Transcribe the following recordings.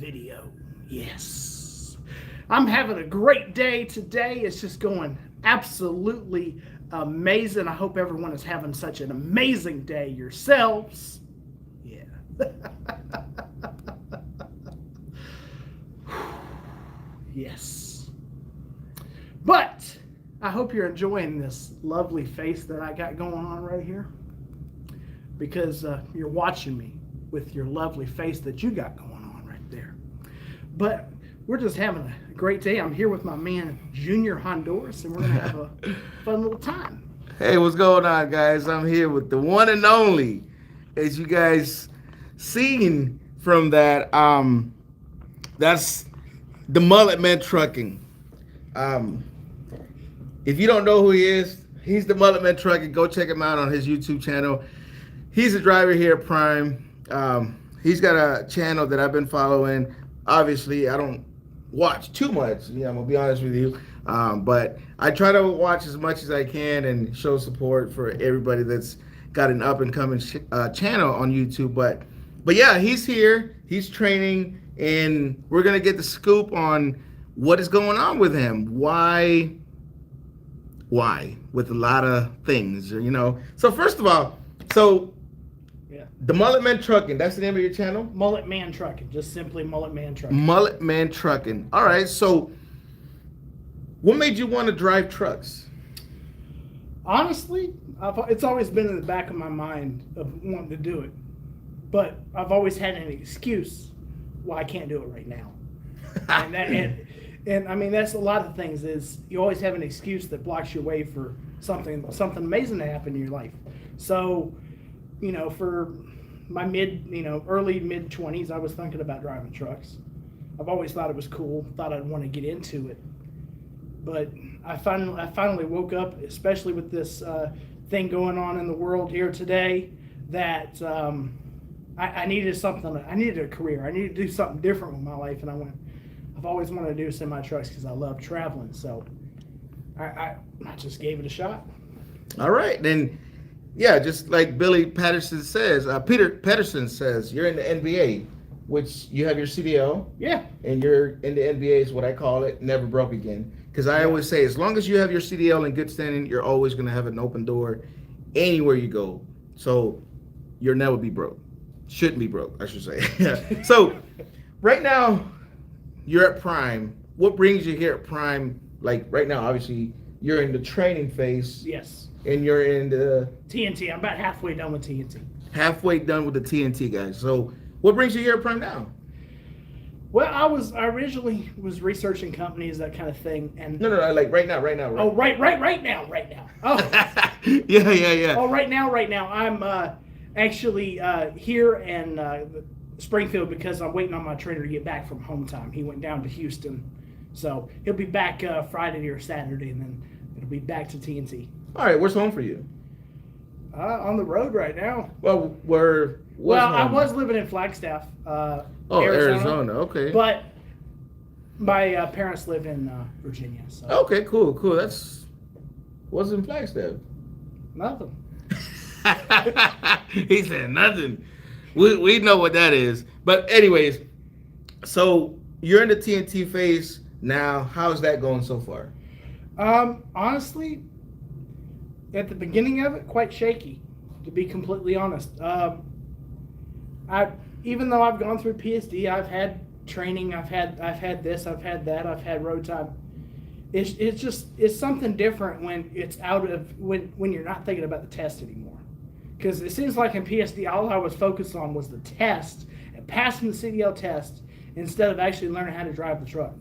video. Yes. I'm having a great day today. It's just going absolutely amazing. I hope everyone is having such an amazing day yourselves. Yeah. Yes. But I hope you're enjoying this lovely face that I got going on right here, because you're watching me with your lovely face that you got going on right there. But we're just having a great day. I'm here with my man, JuniorHonduras, and we're going to have a fun little time. Hey, what's going on, guys? I'm here with the one and only, as you guys seen from that, that's the Mullet Man Trucking. If you don't know who he is, he's the Mullet Man Trucking. Go check him out on his YouTube channel. He's a driver here at Prime. He's got a channel that I've been following. Obviously, I don't watch too much. I'm gonna be honest with you, but I try to watch as much as I can and show support for everybody that's got an up and coming channel on YouTube. But yeah, he's here. He's training, and we're gonna get the scoop on what is going on with him. Why? With a lot of things, So first of all, the Mullet Man Trucking, that's the name of your channel? Mullet Man Trucking, just simply Mullet Man Trucking. Mullet Man Trucking. All right, so what made you want to drive trucks? Honestly, it's always been in the back of my mind of wanting to do it, but I've always had an excuse why I can't do it right now. And I mean, that's a lot of things. Is you always have an excuse that blocks your way for something amazing to happen in your life. So, for my early mid 20s, I was thinking about driving trucks. I've always thought it was cool. Thought I'd want to get into it, but I finally woke up, especially with this thing going on in the world here today, that I needed something. I needed a career. I needed to do something different with my life, and I've always wanted to do semi trucks because I love traveling. So I just gave it a shot. All right, then. Yeah, just like Billy Patterson says, Peter Patterson says, you're in the NBA, which you have your CDL. Yeah. And you're in the NBA is what I call it, never broke again. Because I always say, as long as you have your CDL in good standing, you're always going to have an open door anywhere you go. So you'll never be broke. Shouldn't be broke, I should say. So right now, you're at Prime. What brings you here at Prime? Like right now, obviously, you're in the training phase. Yes. And you're in the TNT. I'm about halfway done with TNT. Halfway done with the TNT, guys. So what brings you here at Prime now? Well, I originally was researching companies, that kind of thing, and no, like right now. Oh, right now. Oh, yeah. Oh, right now. I'm actually here in Springfield because I'm waiting on my trainer to get back from home time. He went down to Houston, so he'll be back Friday or Saturday, and then it'll be back to TNT. All right, where's home for you? On the road right now. Well, home? I was living in Flagstaff, Arizona. Okay. But my parents live in Virginia. So. Okay, cool. What's in Flagstaff? Nothing. He said nothing. We know what that is. But anyways, so you're in the TNT phase now. How's that going so far? Honestly, at the beginning of it, quite shaky, to be completely honest. Even though I've gone through PSD, I've had training, I've had this, I've had that, I've had road time. It's something different when it's when you're not thinking about the test anymore. Because it seems like in PSD, all I was focused on was the test and passing the CDL test instead of actually learning how to drive the truck.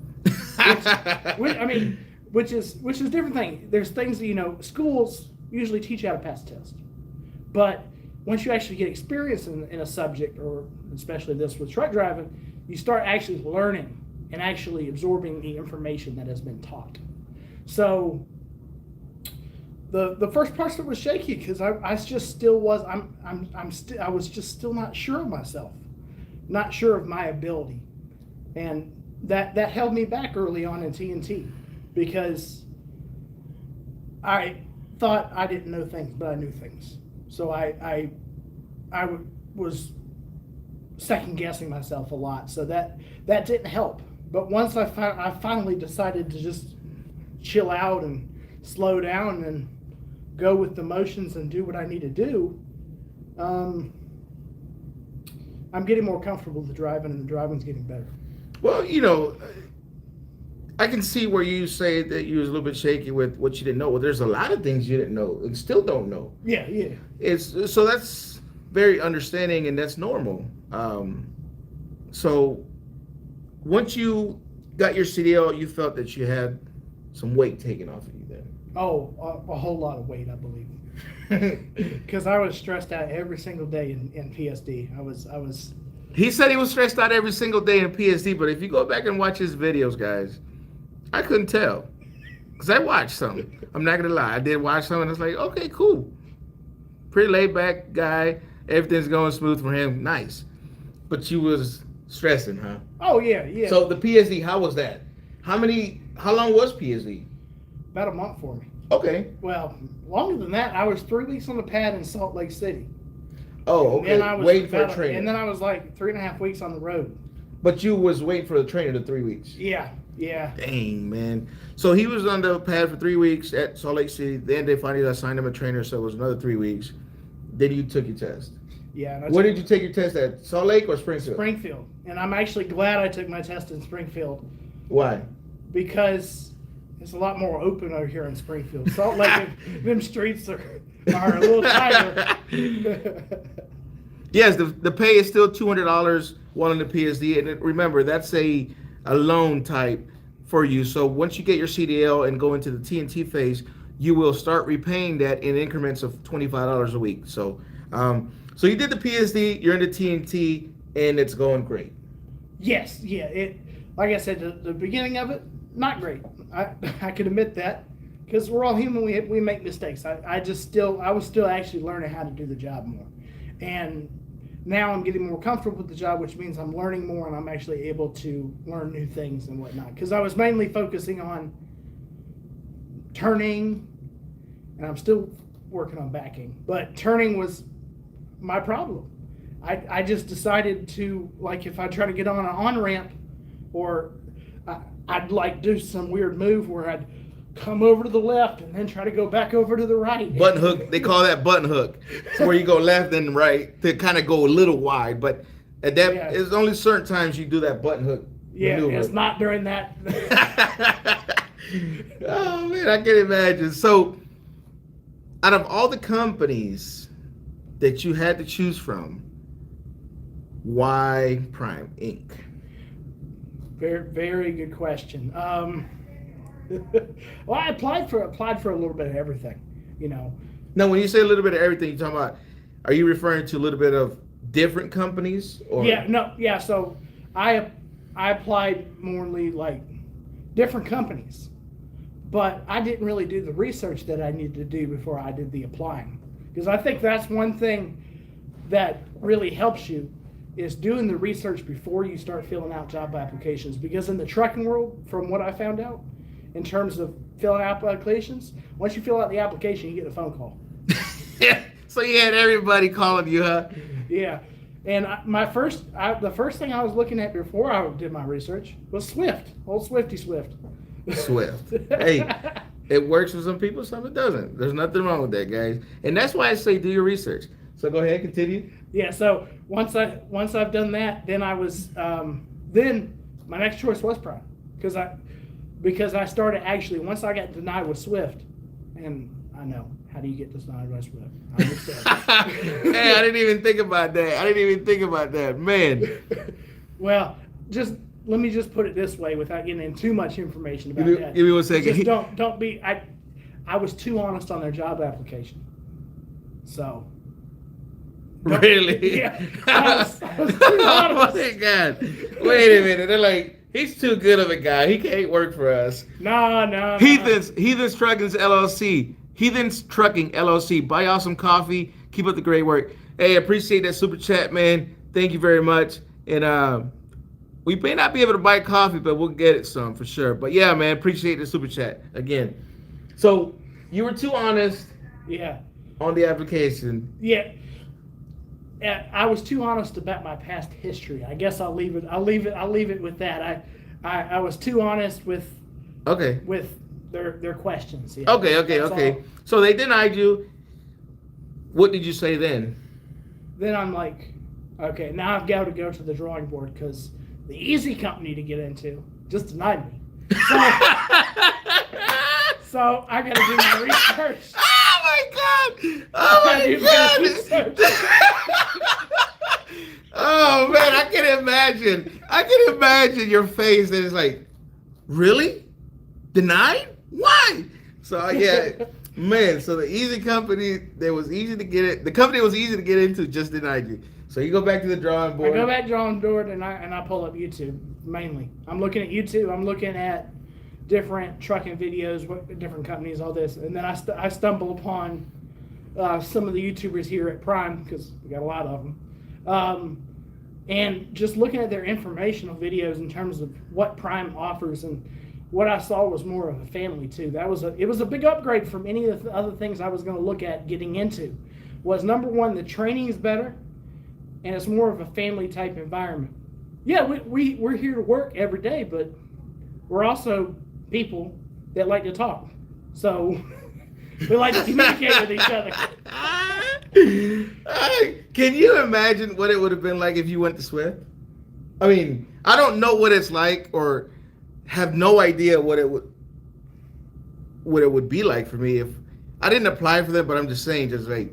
Which is a different thing. There's things that, schools usually teach you how to pass the test. But once you actually get experience in a subject, or especially this with truck driving, you start actually learning and actually absorbing the information that has been taught. So the first part was shaky because I was just still not sure of myself, not sure of my ability, and that held me back early on in TNT because I thought I didn't know things, but I knew things. So I was second guessing myself a lot. So that didn't help. But once I finally decided to just chill out and slow down and go with the motions and do what I need to do, I'm getting more comfortable with the driving, and the driving's getting better. Well, I can see where you say that you was a little bit shaky with what you didn't know. Well, there's a lot of things you didn't know and still don't know. Yeah. So that's very understanding, and that's normal. So once you got your CDL, you felt that you had some weight taken off of you then. Oh, a whole lot of weight, I believe. Because I was stressed out every single day in PSD. I was. He said he was stressed out every single day in PSD, but if you go back and watch his videos, guys, I couldn't tell. Because I watched some. I'm not going to lie. I did watch some, and it's like, okay, cool. Pretty laid-back guy. Everything's going smooth for him. Nice. But you was stressing, huh? Oh, yeah. So the PSD, how was that? How long was PSD? About a month for me. Okay. Well, longer than that. I was 3 weeks on the pad in Salt Lake City. Oh, okay. And I was waiting for a trainer. And then I was like 3.5 weeks on the road. But you was waiting for the trainer to 3 weeks. Yeah. Dang, man. So he was on the pad for 3 weeks at Salt Lake City. Then they finally assigned him a trainer, so it was another 3 weeks. Then you took your test. Yeah. Where did you take your test at? Salt Lake or Springfield? Springfield. And I'm actually glad I took my test in Springfield. Why? Because it's a lot more open over here in Springfield. Salt Lake, them streets are a little tighter. Yes, the pay is still $200 while in the PSD, and remember that's a loan type for you. So once you get your CDL and go into the TNT phase, you will start repaying that in increments of $25 a week. So, so you did the PSD, you're in the TNT, and it's going great. Yes, yeah. It, like I said, the beginning of it, not great. I can admit that, because we're all human. We make mistakes. I was still actually learning how to do the job more, and now I'm getting more comfortable with the job, which means I'm learning more and I'm actually able to learn new things and whatnot. Because I was mainly focusing on turning, and I'm still working on backing, but turning was my problem. I just decided to, like, if I try to get on an on-ramp, or I'd like do some weird move where I'd come over to the left and then try to go back over to the right. Button hook, they call that button hook. So where you go left and right to kind of go a little wide, but at that, it's only certain times you do that button hook maneuver. It's not during that. Oh man, I can imagine. So out of all the companies that you had to choose from, why Prime Inc? Very, very good question. Well, I applied for a little bit of everything, Now, when you say a little bit of everything, you're talking about, are you referring to a little bit of different companies? Or? Yeah. So I applied morely like different companies, but I didn't really do the research that I needed to do before I did the applying, because I think that's one thing that really helps you, is doing the research before you start filling out job applications. Because in the trucking world, from what I found out, in terms of filling out applications, once you fill out the application, you get a phone call. So you had everybody calling you, huh? Yeah. And the first thing I was looking at before I did my research was Swift. Old Swifty Swift. Swift. Hey, it works for some people, some it doesn't. There's nothing wrong with that, guys. And that's why I say do your research. So go ahead, continue. Yeah, so once I've done that, then I was then my next choice was Prime, because I started actually, once I got denied with Swift, and I know, how do you get denied with Swift? I understand. Hey, I didn't even think about that. Man. Well, let me just put it this way without getting into too much information about that. Give me 1 second. Just don't be, I was too honest on their job application. So. Really? Yeah. I was too honest. Oh my God. Wait a minute. They're like, he's too good of a guy. He can't work for us. No. Heathens Trucking's LLC. Heathens Trucking LLC. Buy y'all some coffee. Keep up the great work. Hey, I appreciate that super chat, man. Thank you very much. And we may not be able to buy coffee, but we'll get it some for sure. But yeah, man, appreciate the super chat again. So you were too honest. Yeah. On the application. Yeah. I was too honest about my past history. I guess I'll leave it with that. I was too honest with Okay. their questions. Yeah. Okay. That's all. So they denied you. What did you say then? Then I'm like, okay, now I've got to go to the drawing board because the easy company to get into just denied me. So I got to do my research. Oh my God! Oh my God! Oh man, I can imagine. I can imagine your face that is like, really? Denied? Why? So yeah, man. So the easy company that was easy to get it, the company was easy to get into just denied you. So you go back to the drawing board. I go back to the drawing board and I pull up YouTube mainly. I'm looking at YouTube. I'm looking at different trucking videos, different companies, all this, and then I stumble upon some of the YouTubers here at Prime because we got a lot of them, and just looking at their informational videos in terms of what Prime offers, and what I saw was more of a family too. It was a big upgrade from any of the other things I was going to look at getting into. Was number one, the training is better, and it's more of a family type environment. Yeah, we're here to work every day, but we're also people that like to talk. So we like to communicate with each other. Can you imagine what it would have been like if you went to Swift? I mean, I don't know what it's like or have no idea what it would be like for me if I didn't apply for them, but I'm just saying, just like,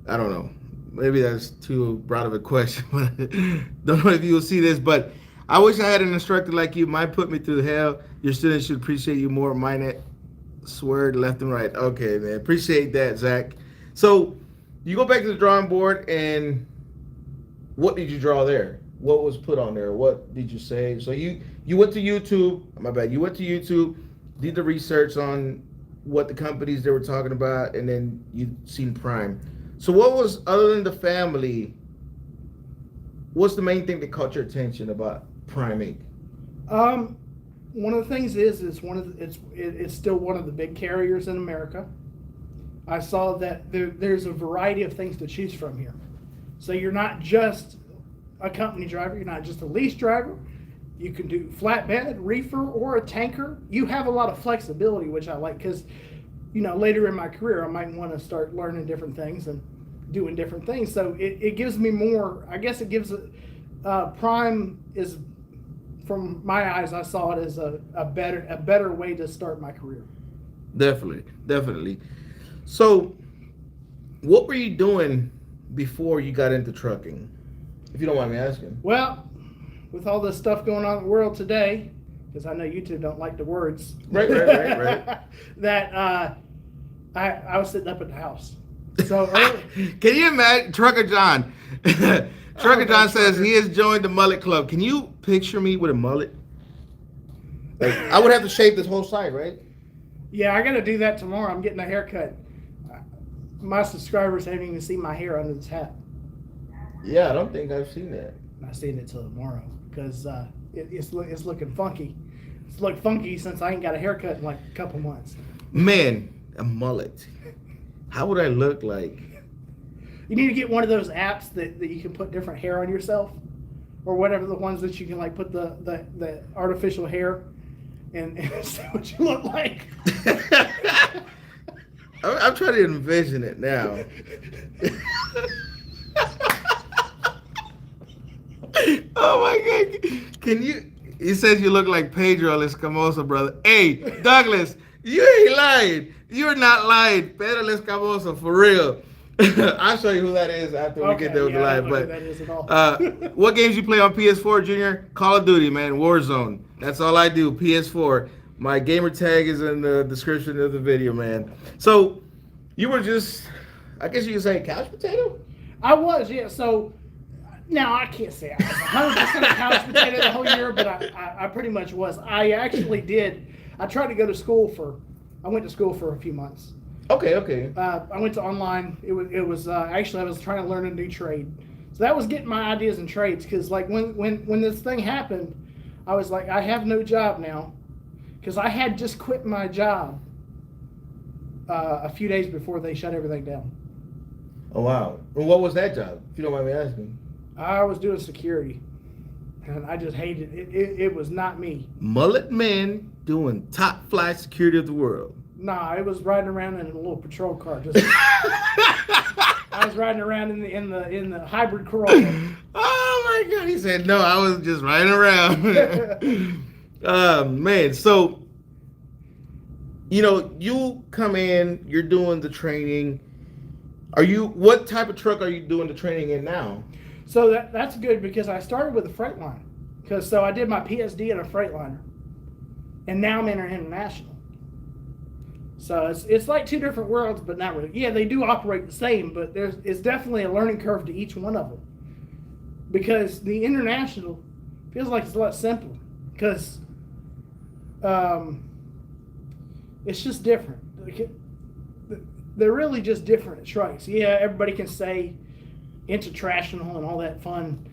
I don't know. Maybe that's too broad of a question. Don't know if you will see this, but I wish I had an instructor like you. Mine put me through hell. Your students should appreciate you more. Mine swear left and right. Okay, man. Appreciate that, Zach. So you go back to the drawing board, and what did you draw there? What was put on there? What did you say? So you went to YouTube. My bad. You went to YouTube, did the research on what the companies they were talking about, and then you seen Prime. So what was, other than the family, what's the main thing that caught your attention about Prime Inc? One of the things is it's still one of the big carriers in America. I saw that there's a variety of things to choose from here. So you're not just a company driver, you're not just a lease driver. You can do flatbed, reefer, or a tanker. You have a lot of flexibility, which I like, because later in my career I might want to start learning different things and doing different things. So it gives me more, I guess it gives Prime is, from my eyes, I saw it as a better way to start my career. Definitely. So what were you doing before you got into trucking, if you don't mind me asking? Well, with all this stuff going on in the world today, because I know you two don't like the words. Right. That I was sitting up at the house. So can you imagine Trucker John? Trucker John says he has joined the Mullet Club. Can you picture me with a mullet? Like, I would have to shave this whole side, right? Yeah, I got to do that tomorrow. I'm getting a haircut. My subscribers haven't even seen my hair under this hat. Yeah, I don't think I've seen that. I'm not seeing it till tomorrow because it's looking funky. It's looked funky since I ain't got a haircut in like a couple months. Man, a mullet. How would I look like? You need to get one of those apps that you can put different hair on yourself, or whatever, the ones that you can like put the artificial hair and see what you look like. I'm trying to envision it now. Oh my God! Can you? He says you look like Pedro Escamosa, brother. Hey, Douglas, you ain't lying. You're not lying. Pedro Escamosa, for real. I'll show you who that is after we get there with the live. But that is at all. what games you play on PS4, Junior? Call of Duty, man. Warzone. That's all I do. PS4. My gamer tag is in the description of the video, man. So you were just, I guess you could say, couch potato? I was, yeah. So now I can't say I was 100% a couch potato the whole year, but I pretty much was. I actually did. I tried to go to school I went to school for a few months. Okay. I went to online. It was actually, I was trying to learn a new trade. So that was getting my ideas and trades, because like when this thing happened, I was like, I have no job now, because I had just quit my job a few days before they shut everything down. Oh wow! And what was that job? If you don't mind me asking. I was doing security, and I just hated it. It was not me. Mullet men doing top flight security of the world. Nah, it was riding around in a little patrol car. Just I was riding around in the hybrid Corolla. Oh my God! He said no. I was just riding around. Man, so you come in. You're doing the training. What type of truck are you doing the training in now? So that's good because I started with a Freightliner. So I did my PSD in a Freightliner, and now I'm in an International. So it's like two different worlds, but not really. Yeah, they do operate the same, but it's definitely a learning curve to each one of them. Because the International feels like it's a lot simpler because it's just different. They're really just different trucks. Yeah, everybody can say intertractional and all that fun,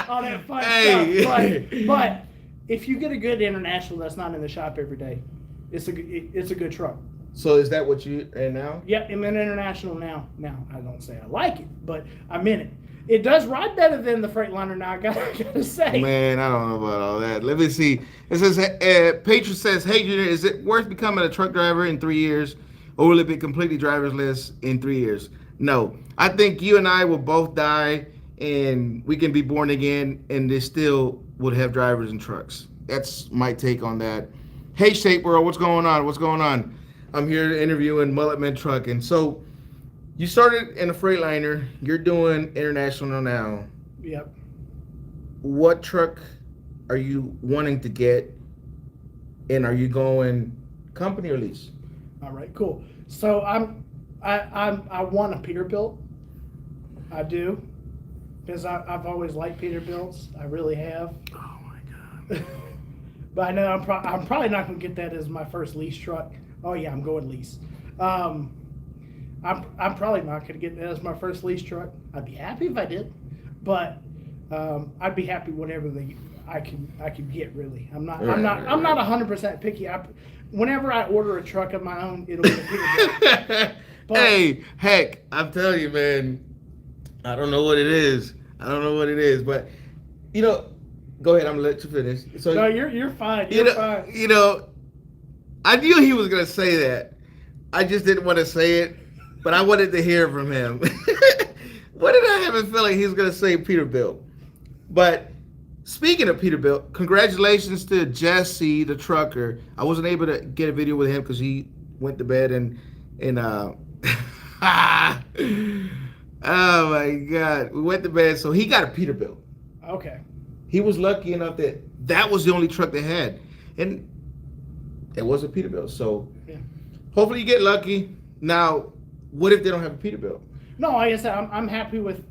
all that fun stuff. But if you get a good International that's not in the shop every day, it's a good truck. So is that what you in now? Yep, I'm in International now. Now I don't say I like it, but I'm in it. It does ride better than the Freightliner now. I gotta say. Man, I don't know about all that. Let me see. It says Patriot says, "Hey Junior, is it worth becoming a truck driver in 3 years, or will it be completely driverless in 3 years?" No, I think you and I will both die, and we can be born again, and they still would have drivers and trucks. That's my take on that. Hey, Shape World, what's going on? What's going on? I'm here interviewing Mullet Men Trucking. So, you started in a Freightliner. You're doing International now. Yep. What truck are you wanting to get, and are you going company or lease? All right, cool. So I want a Peterbilt. I do, because I've always liked Peterbilts. I really have. Oh my God. But I know I'm probably not going to get that as my first lease truck. Oh yeah, I'm going lease. I'm probably not going to get that as my first lease truck. I'd be happy if I did, but I'd be happy whatever I can get. Really, I'm not 100% picky. Whenever I order a truck of my own, it'll be a Peterbilt. Hey, heck, I'm telling you, man. I don't know what it is. But go ahead. I'm gonna let you finish. So no, you're fine. You're fine. I knew he was gonna say that. I just didn't want to say it, but I wanted to hear from him. What did I have a feeling he was gonna say Peterbilt? But speaking of Peterbilt, congratulations to Jesse the trucker. I wasn't able to get a video with him because he went to bed and oh my God, we went to bed. So he got a Peterbilt. Okay. He was lucky enough that was the only truck they had, and it was a Peterbilt. So yeah. Hopefully you get lucky. Now, what if they don't have a Peterbilt? No, like I said, I'm happy with.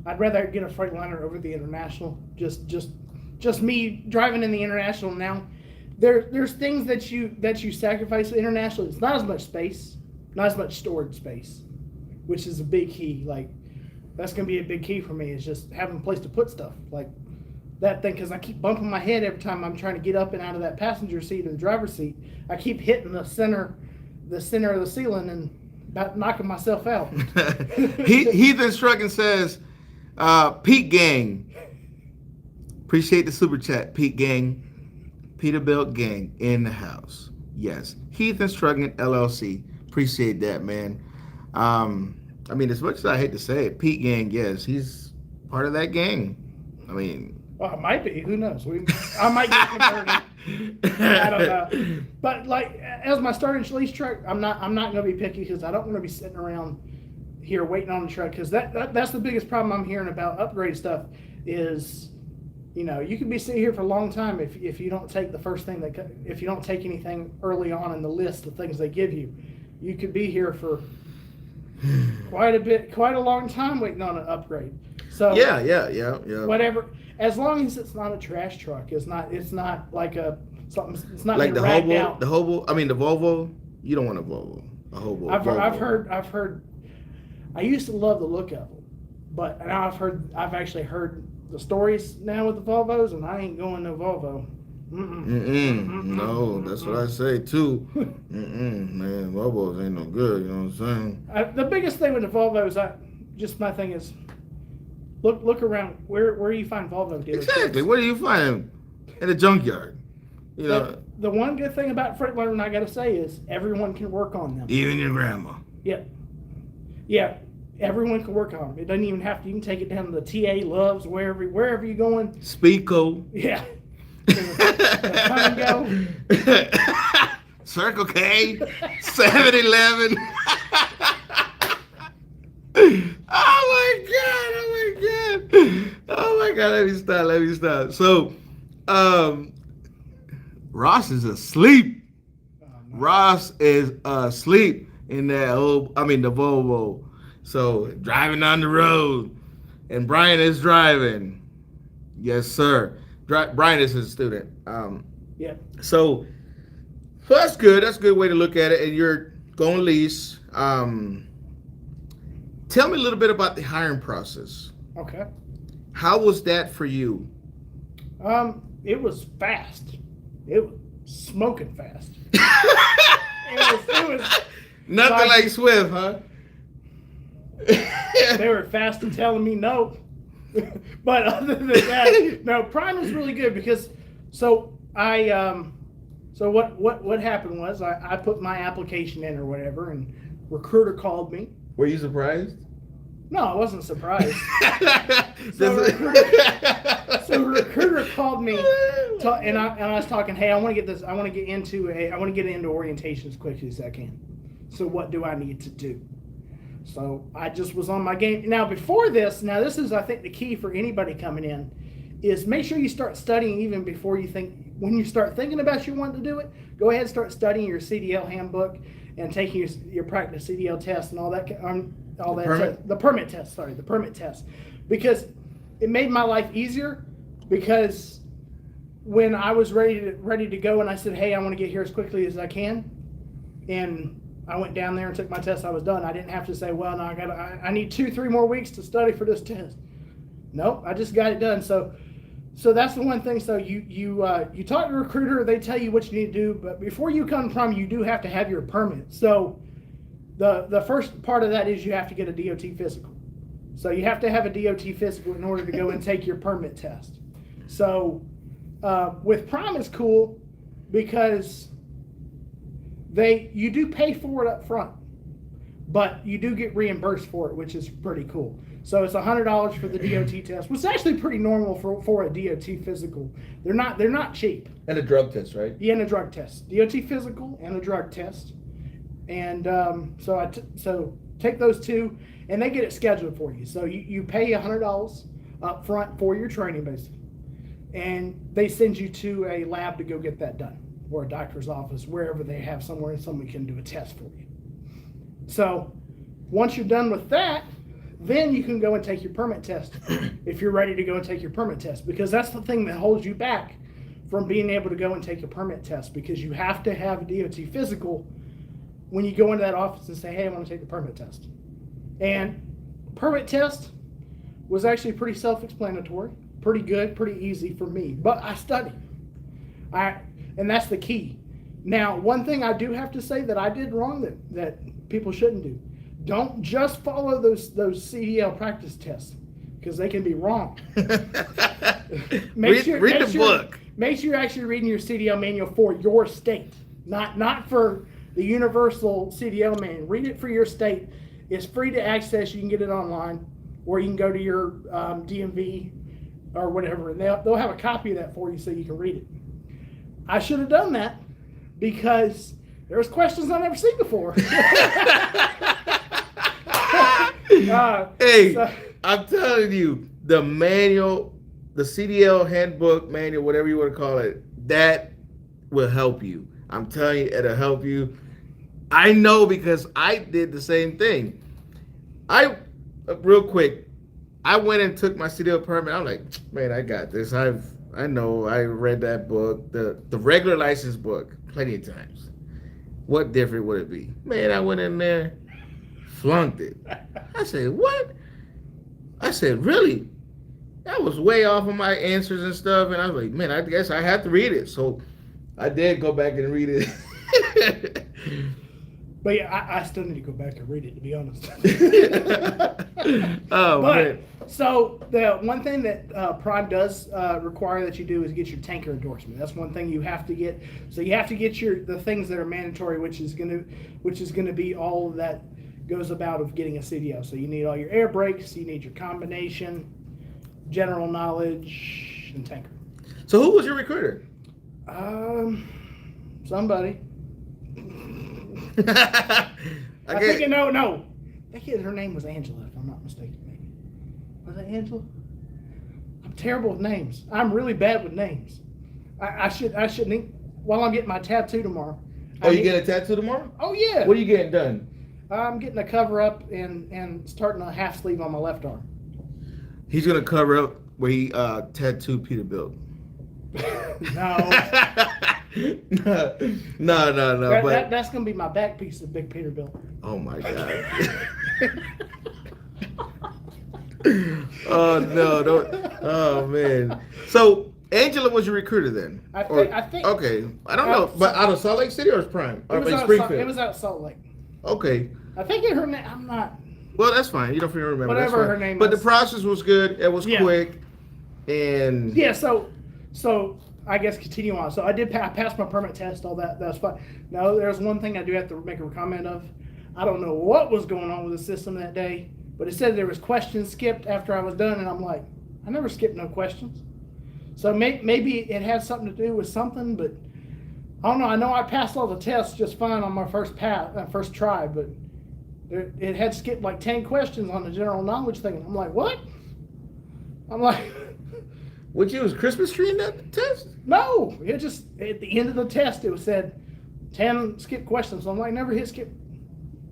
I'd rather get a Freightliner over the International. Just me driving in the International now. There's things that you sacrifice the International. It's not as much space, not as much storage space, which is a big key. Like that's gonna be a big key for me. Is just having a place to put stuff like that thing, because I keep bumping my head every time I'm trying to get up and out of that passenger seat or the driver's seat. I keep hitting the center of the ceiling and about knocking myself out. Heathen's Trucking says, Pete Gang. Appreciate the super chat, Pete Gang. Peterbilt Gang in the house. Yes. Heathen's Trucking LLC. Appreciate that, man. I mean, as much as I hate to say it, Pete Gang, yes, he's part of that gang. I mean, well, it might be. Who knows? I might get converted. I don't know. But like, as my starting lease truck, I'm not going to be picky because I don't want to be sitting around here waiting on the truck, because that's the biggest problem I'm hearing about upgrade stuff is, you can be sitting here for a long time if you don't take the first thing if you don't take anything early on in the list of things they give you. You could be here for quite a long time waiting on an upgrade. So yeah. Whatever. As long as it's not a trash truck, it's not like something. It's not like the ragged out. the Volvo. You don't want a Volvo. A hobo. I've heard. I used to love the look of them, but now I've actually heard the stories now with the Volvos, and I ain't going no Volvo. No, that's what I say too. Man, Volvos ain't no good. You know what I'm saying? The biggest thing with the Volvo is my thing is look around. Where you find Volvo dealers? Exactly. Where do you find them? In a junkyard. You know. The one good thing about Freightliner, I gotta say, is everyone can work on them. Even your grandma. Yeah. Everyone can work on them. It doesn't even have to. You can take it down to the TA Loves, wherever you're going. Speedco. Yeah. Congo. Circle K. 7-Eleven. Oh my God. Let me stop. So, Ross is asleep. Ross is asleep in that the Volvo. So, driving on the road, and Brian is driving. Yes, sir. Brian is his student. Yeah. So that's good. That's a good way to look at it. And you're going lease. Tell me a little bit about the hiring process. Okay. How was that for you? It was fast. It was smoking fast. it was nothing like Swift, huh? They were fast in telling me no. But other than that, no, Prime was really good because what happened was I put my application in or whatever, and recruiter called me. Were you surprised? No, I wasn't surprised. So recruiter called me, and I was talking. Hey, I want to get into orientation as quickly as I can. So what do I need to do? So I just was on my game. Now before this, this is I think the key for anybody coming in, is make sure you start studying even before you think. When you start thinking about you wanting to do it, go ahead and start studying your CDL handbook and taking your practice CDL test and all that. The permit test, because it made my life easier. Because when I was ready to go and I said, hey, I want to get here as quickly as I can, and I went down there and took my test, I was done. I didn't have to say, well, no, I need 2-3 more weeks to study for this test. Nope, I just got it done. So that's the one thing. So you talk to a recruiter, they tell you what you need to do, but before you come from, you do have to have your permit. So the first part of that is you have to get a DOT physical. So you have to have a DOT physical in order to go and take your permit test. So with Prime is cool because you do pay for it up front, but you do get reimbursed for it, which is pretty cool. So it's $100 for the DOT test, which is actually pretty normal for a DOT physical. They're not cheap. And a drug test, right? Yeah, and a drug test. DOT physical and a drug test. And so take those two, and they get it scheduled for you. So you pay $100 up front for your training, basically, and they send you to a lab to go get that done, or a doctor's office, wherever they have somewhere someone can do a test for you. So once you're done with that, then you can go and take your permit test if you're ready to go and take your permit test, because that's the thing that holds you back from being able to go and take a permit test, because you have to have a DOT physical when you go into that office and say, hey, I want to take the permit test. And permit test was actually pretty self-explanatory, pretty good, pretty easy for me, but I studied. And that's the key. Now, one thing I do have to say that I did wrong that people shouldn't do. Don't just follow those CDL practice tests, because they can be wrong. Read the book. Make sure you're actually reading your CDL manual for your state, not for the universal CDL manual. Read it for your state. It's free to access. You can get it online, or you can go to your DMV or whatever, and they'll have a copy of that for you so you can read it. I should have done that, because there's questions I've never seen before. I'm telling you, the manual, the CDL handbook manual, whatever you want to call it, that will help you. I'm telling you, it'll help you. I know, because I did the same thing. Real quick, I went and took my CDL permit. I'm like, man, I got this. I know. I read that book, the regular license book, plenty of times. What different would it be? Man, I went in there, flunked it. I said, what? I said, really? that was way off of my answers and stuff. And I was like, man, I guess I have to read it. So I did go back and read it. But yeah, I still need to go back and read it, to be honest. Oh, man. So the one thing that Prime does require that you do is get your tanker endorsement. That's one thing you have to get. So you have to get the things that are mandatory, which is gonna be all that goes about of getting a CDL. So you need all your air brakes, you need your combination, general knowledge, and tanker. So who was your recruiter? Somebody. I think no. I think her name was Angela, if I'm not mistaken. Maybe was it Angela? I'm terrible with names. I'm really bad with names. I shouldn't. While I'm getting my tattoo tomorrow. Oh, you getting a tattoo tomorrow? Oh yeah. What are you getting done? I'm getting a cover up and starting a half sleeve on my left arm. He's gonna cover up where he tattooed Peterbilt. No. No. That's gonna be my back piece of Big Peterbilt. Oh my God. Oh no! Don't. Oh man. So Angela was your recruiter then? I think. Okay, I don't know, but out of Salt Lake City or Prime? It was out of Salt Lake. Okay. I think her name. I'm not. Well, that's fine. You don't remember. Whatever her name. But was. the process was good. It was quick, and yeah. So I guess continue on. So I passed my permit test. All that. That's fine. Now there's one thing I do have to make a comment of. I don't know what was going on with the system that day, but it said there was questions skipped after I was done, and I'm like, I never skipped no questions. So maybe it had something to do with something, but I don't know. I know I passed all the tests just fine on my first try, but it had skipped like 10 questions on the general knowledge thing. I'm like, what? I'm like, what you was Christmas tree in that test? No, it just at the end of the test it was said 10 skip questions. So I'm like, never hit skip.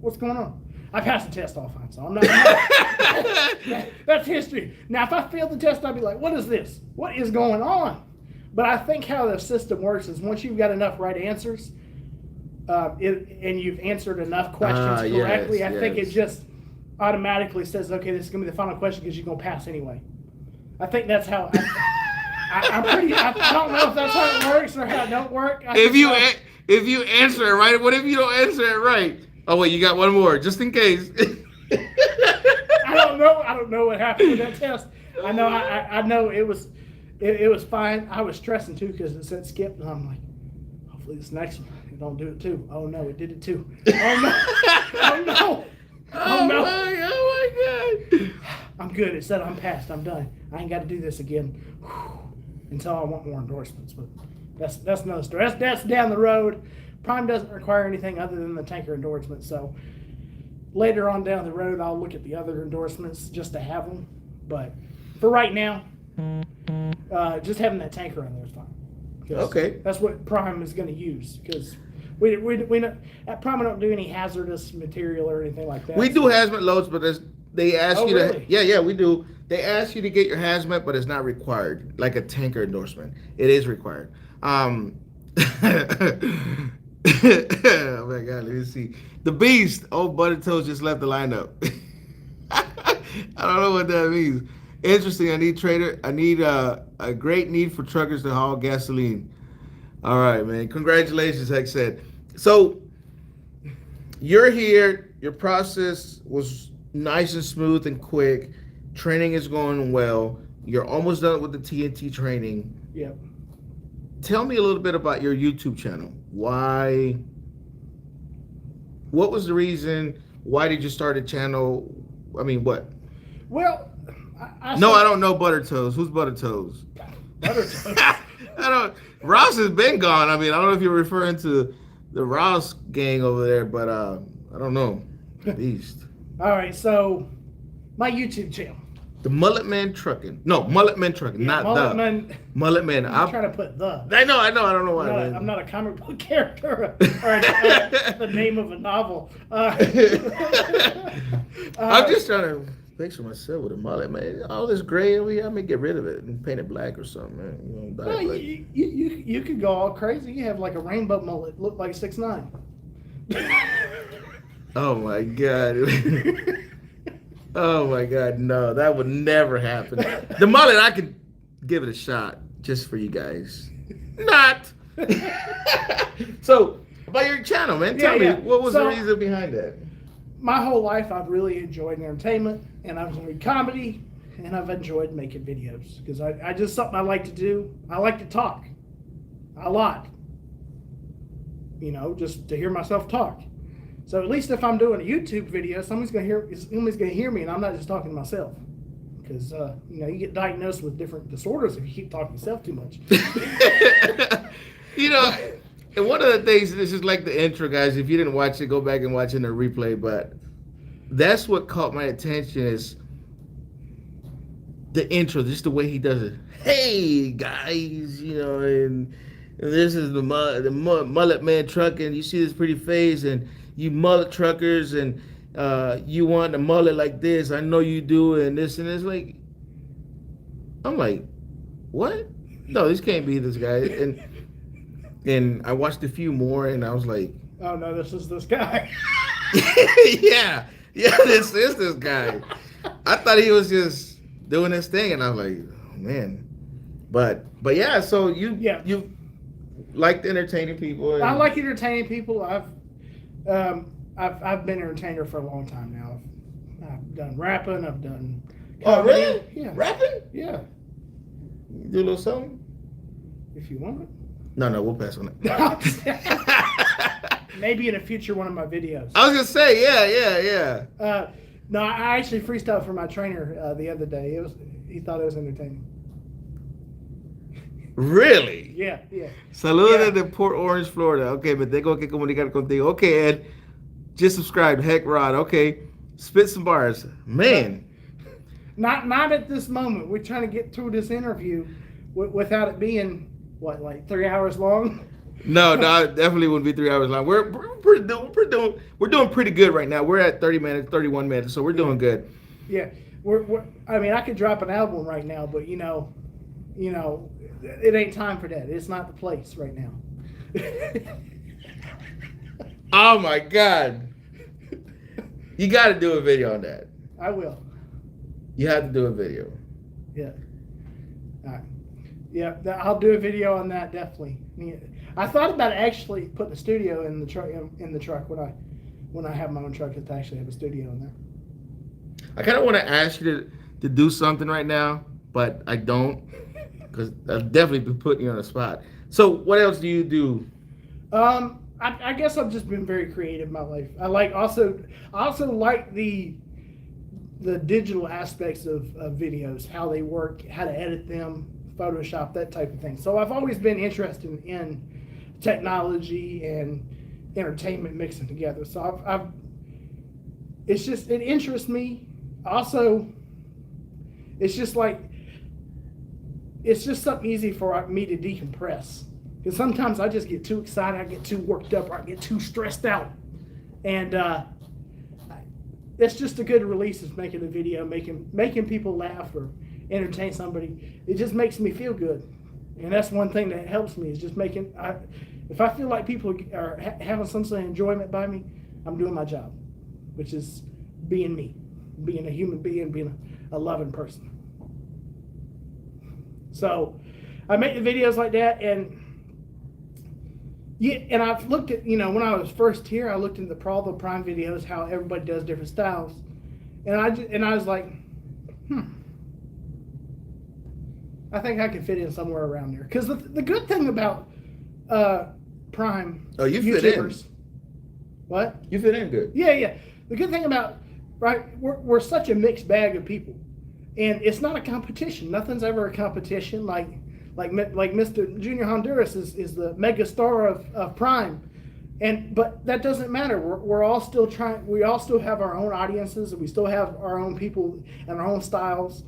What's going on? I passed the test all fine, so I'm not. That's history. Now, if I failed the test, I'd be like, what is this? What is going on? But I think how the system works is once you've got enough right answers, and you've answered enough questions correctly, I think it just automatically says, okay, this is going to be the final question because you're going to pass anyway. I think that's how. I don't know if that's how it works or how it don't work. If you answer it right, what if you don't answer it right? Oh wait, you got one more, just in case. I don't know what happened with that test. I know it was fine. I was stressing too because it said skip, and I'm like, hopefully this next one it don't do it too. Oh no, it did it too. Oh no! Oh no! Oh no! Oh my God! I'm good. It said I'm passed. I'm done. I ain't got to do this again until I want more endorsements. But that's another story. That's down the road. Prime doesn't require anything other than the tanker endorsement. So later on down the road, I'll look at the other endorsements just to have them. But for right now, just having that tanker on there is fine. Okay. That's what Prime is going to use because we at Prime we don't do any hazardous material or anything like that. We do hazmat loads, but they ask you really? to. Yeah, we do. They ask you to get your hazmat, but it's not required. Like a tanker endorsement, it is required. Oh my God, let me see. The Beast, old Butter Toast just left the lineup. I don't know what that means. Interesting. I need a great need for truckers to haul gasoline. All right, man. Congratulations, like I said. So you're here. Your process was nice and smooth and quick. Training is going well. You're almost done with the TNT training. Yep. Tell me a little bit about your YouTube channel. Why? What was the reason? Why did you start a channel? I mean, what? Well, I don't know Butter Toast. Who's Butter Toast? Butter Toast. I don't. Ross has been gone. I mean, I don't know if you're referring to the Ross gang over there, but I don't know. Beast. All right, so my YouTube channel. The Mullet Man Trucking. No, Mullet Man Trucking, not Mullet the. Man. Mullet Man. I'm trying to put the. I know. I don't know why. I'm not a comic book character or the name of a novel. I'm just trying to picture myself with a mullet, man. All this gray over here, I may get rid of it and paint it black or something, man. Well, you could go all crazy. You have like a rainbow mullet, look like 6'9". Oh my God. Oh my God, no, that would never happen. The mullet, I could give it a shot just for you guys. Not. So, about your channel, man, tell me, what was the reason behind that? My whole life, I've really enjoyed entertainment, and I've enjoyed comedy, and I've enjoyed making videos because I just something I like to do. I like to talk a lot, you know, just to hear myself talk. So at least if I'm doing a YouTube video, somebody's gonna hear me, and I'm not just talking to myself. Because you know, you get diagnosed with different disorders if you keep talking to yourself too much. You know, and one of the things, this is like the intro, guys. If you didn't watch it, go back and watch it in the replay. But that's what caught my attention is the intro, just the way he does it. Hey guys, you know, and this is the mullet man trucking. You see this pretty face, and you mullet truckers, and you want a mullet like this. I know you do, and this and this. Like, I'm like, what? No, this can't be this guy. And I watched a few more, and I was like, oh no, this is this guy. yeah, this is this guy. I thought he was just doing his thing, and I was like, oh, man. But yeah, so you liked entertaining people. I like entertaining people. I've been an entertainer for a long time now. I've done rapping. I've done comedy. Oh really? Yeah. Rapping? Yeah. You do a little something? If you want it. No, we'll pass on that. Maybe in a future one of my videos. I was gonna say, yeah. No, I actually freestyled for my trainer the other day. He thought it was entertaining. Really? Yeah. Saludos de Port Orange, Florida. Okay, me tengo que comunicar contigo. Okay, Ed. Just subscribe. Heck Rod. Okay. Spit some bars. Man. Not at this moment. We're trying to get through this interview without it being, what, like 3 hours long? No, it definitely wouldn't be 3 hours long. We're doing pretty good right now. We're at 30 minutes, 31 minutes, so we're doing good. Yeah. I mean, I could drop an album right now, but you know, it ain't time for that. It's not the place right now. Oh my God. You got to do a video on that. I will. You have to do a video. Yeah. All right. Yeah, I'll do a video on that definitely. I thought about actually putting a studio in the truck when I have my own truck to actually have a studio in there. I kind of want to ask you to do something right now, but I don't, because I've definitely been putting you on the spot. So what else do you do? I guess I've just been very creative in my life. I also like the digital aspects of videos, how they work, how to edit them, Photoshop, that type of thing. So I've always been interested in technology and entertainment mixing together. So it interests me. Also, it's just something easy for me to decompress. Because sometimes I just get too excited, I get too worked up, or I get too stressed out. And it's just a good release of making a video, making people laugh or entertain somebody. It just makes me feel good. And that's one thing that helps me is just if I feel like people are having some sort of enjoyment by me, I'm doing my job, which is being me, being a human being, being a loving person. So I make the videos like that, and I've looked at, when I was first here, I looked into all the Prime videos, how everybody does different styles, and I was like, I think I can fit in somewhere around there. Because the good thing about Prime you YouTubers, fit in. What? You fit in good. Yeah. The good thing about we're such a mixed bag of people, and it's not a competition. Nothing's ever a competition. Like Mr. JuniorHonduras is the mega star of Prime, but that doesn't matter. We're all still trying. We all still have our own audiences, and we still have our own people and our own styles,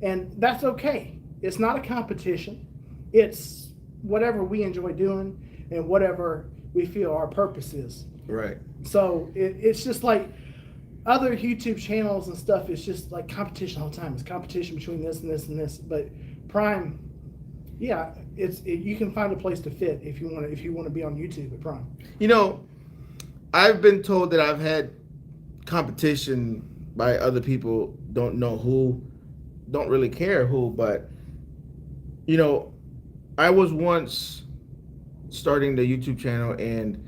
and that's okay. It's not a competition. It's whatever we enjoy doing and whatever we feel our purpose is. Right. So it's just like other YouTube channels and stuff. It's just like competition all the time. It's competition between this and this and this. But Prime, yeah, you can find a place to fit if you want to be on YouTube at Prime. I've been told that I've had competition by other people don't know who, don't really care who, but you know, I was once starting the YouTube channel, and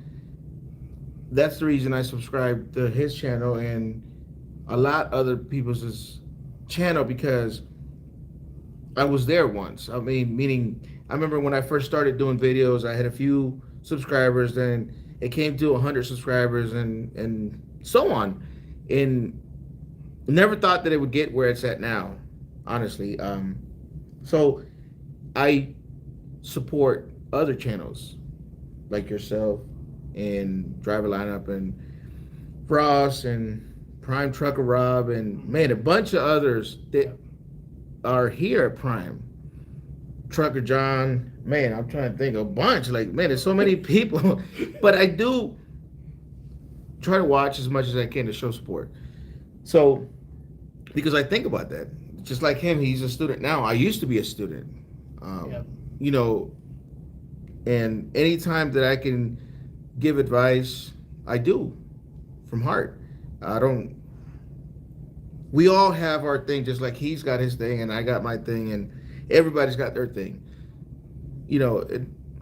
that's the reason I subscribed to his channel and a lot other people's channel, because I was there once. I mean, meaning I remember when I first started doing videos, I had a few subscribers, then it came to 100 subscribers and so on. And never thought that it would get where it's at now, honestly. So I support other channels like yourself and Driver Lineup and Ross and Prime Trucker Rob and man, a bunch of others that are here at Prime. Trucker John, man, I'm trying to think a bunch. Like, man, there's so many people. But I do try to watch as much as I can to show support. So, because I think about that. Just like him, he's a student now. I used to be a student. You know, and anytime that I can give advice, I do from heart. I don't. We all have our thing, just like he's got his thing and I got my thing, and everybody's got their thing. You know,